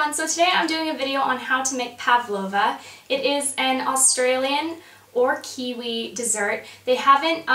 everyone, so today I'm doing a video on how to make pavlova. It is an Australian or Kiwi dessert. They haven't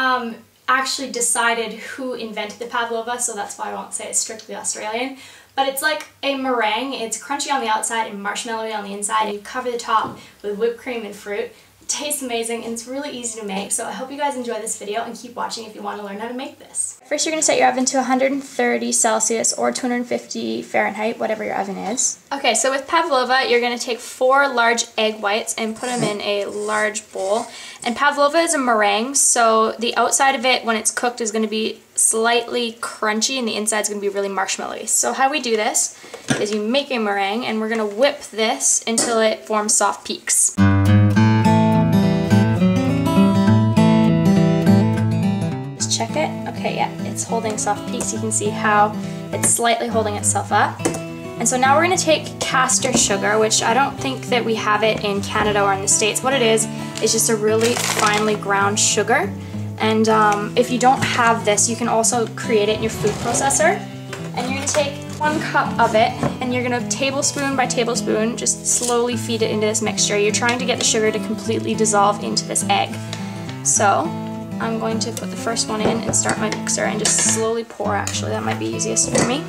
actually decided who invented the pavlova, so that's why I won't say it's strictly Australian. But it's like a meringue. It's crunchy on the outside and marshmallowy on the inside. You cover the top with whipped cream and fruit. It tastes amazing and it's really easy to make, so I hope you guys enjoy this video and keep watching if you want to learn how to make this. First, you're going to set your oven to 130 Celsius or 250 Fahrenheit, whatever your oven is. Okay, so with pavlova, you're going to take 4 large egg whites and put them in a large bowl. And pavlova is a meringue, so the outside of it, when it's cooked, is going to be slightly crunchy and the inside is going to be really marshmallowy. So how we do this is you make a meringue and we're going to whip this until it forms soft peaks. Check it. Okay, yeah, it's holding soft peaks. You can see how it's slightly holding itself up. And so now we're going to take castor sugar, which I don't think that we have it in Canada or in the States. What it is just a really finely ground sugar. And if you don't have this, you can also create it in your food processor. And you're going to take 1 cup of it, and you're going to tablespoon by tablespoon just slowly feed it into this mixture. You're trying to get the sugar to completely dissolve into this egg. So I'm going to put the first one in and start my mixer and just slowly pour. Actually, that might be easiest for me.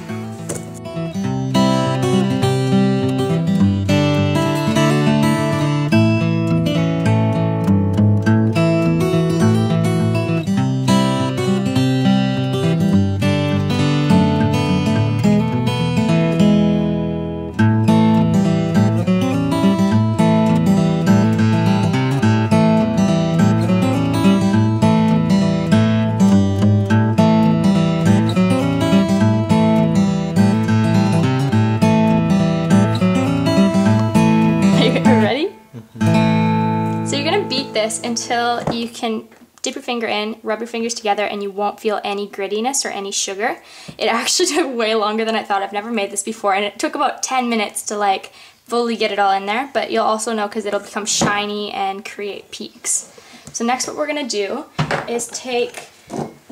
This until you can dip your finger in, rub your fingers together, and you won't feel any grittiness or any sugar. It actually took way longer than I thought. I've never made this before, and it took about 10 minutes to like fully get it all in there, but you'll also know because it'll become shiny and create peaks. So next what we're gonna do is take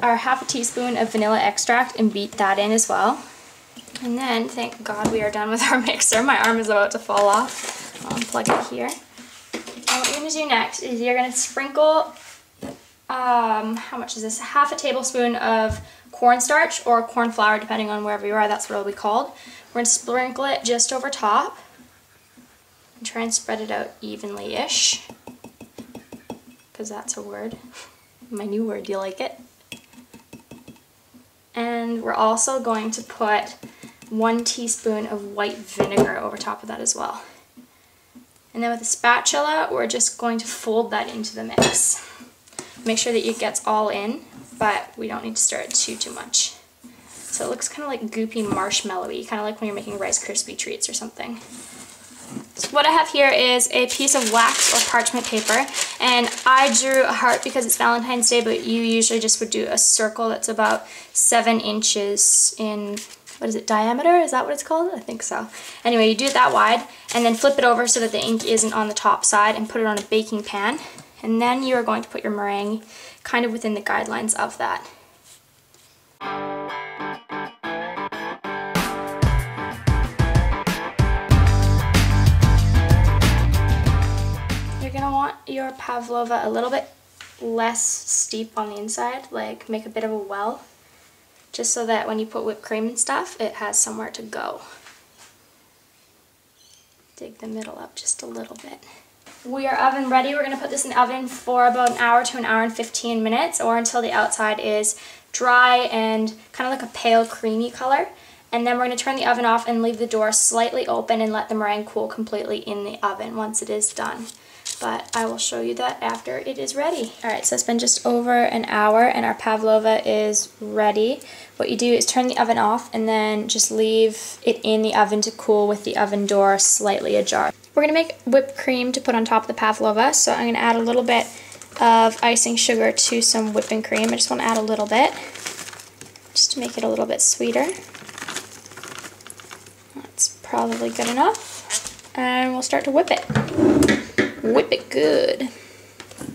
our ½ teaspoon of vanilla extract and beat that in as well. And then, thank God we are done with our mixer. My arm is about to fall off. I'll unplug it here. And what you're going to do next is you're going to sprinkle, how much is this? ½ tablespoon of cornstarch or corn flour, depending on wherever you are, that's what it'll be called. We're going to sprinkle it just over top and try and spread it out evenly-ish, because that's a word. My new word, do you like it? And we're also going to put 1 teaspoon of white vinegar over top of that as well. And then with a spatula, we're just going to fold that into the mix. Make sure that it gets all in, but we don't need to stir it too much. So it looks kind of like goopy marshmallowy, kind of like when you're making Rice Krispie treats or something. So what I have here is a piece of wax or parchment paper, and I drew a heart because it's Valentine's Day, but you usually just would do a circle that's about 7 inches in, what is it, diameter? Is that what it's called? I think so. Anyway, you do it that wide, and then flip it over so that the ink isn't on the top side, and put it on a baking pan. And then you are going to put your meringue kind of within the guidelines of that. You're going to want your pavlova a little bit less steep on the inside, like make a bit of a well, just so that when you put whipped cream and stuff, it has somewhere to go. Dig the middle up just a little bit. We are oven ready. We're going to put this in the oven for about an hour to an hour and 15 minutes, or until the outside is dry and kind of like a pale creamy color. And then we're going to turn the oven off and leave the door slightly open and let the meringue cool completely in the oven once it is done. But I will show you that after it is ready. Alright, so it's been just over an hour and our pavlova is ready. What you do is turn the oven off and then just leave it in the oven to cool with the oven door slightly ajar. We're going to make whipped cream to put on top of the pavlova, so I'm going to add a little bit of icing sugar to some whipping cream. I just want to add a little bit, just to make it a little bit sweeter. That's probably good enough. And we'll start to whip it. Whip it good.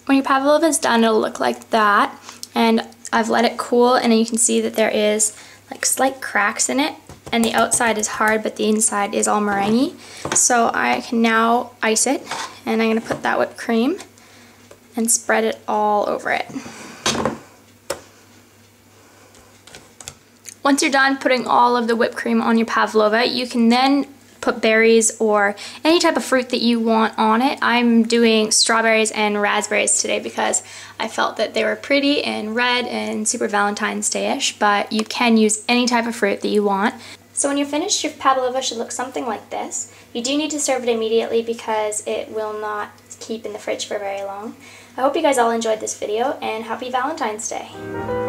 When your pavlova is done, it'll look like that, and I've let it cool, and you can see that there is like slight cracks in it. and the outside is hard but the inside is all meringue. So I can now ice it, and I'm going to put that whipped cream and spread it all over it. Once you're done putting all of the whipped cream on your pavlova, you can then put berries or any type of fruit that you want on it. I'm doing strawberries and raspberries today because I felt that they were pretty and red and super Valentine's Day-ish, but you can use any type of fruit that you want. So when you're finished, your pavlova should look something like this. You do need to serve it immediately because it will not keep in the fridge for very long. I hope you guys all enjoyed this video, and happy Valentine's Day!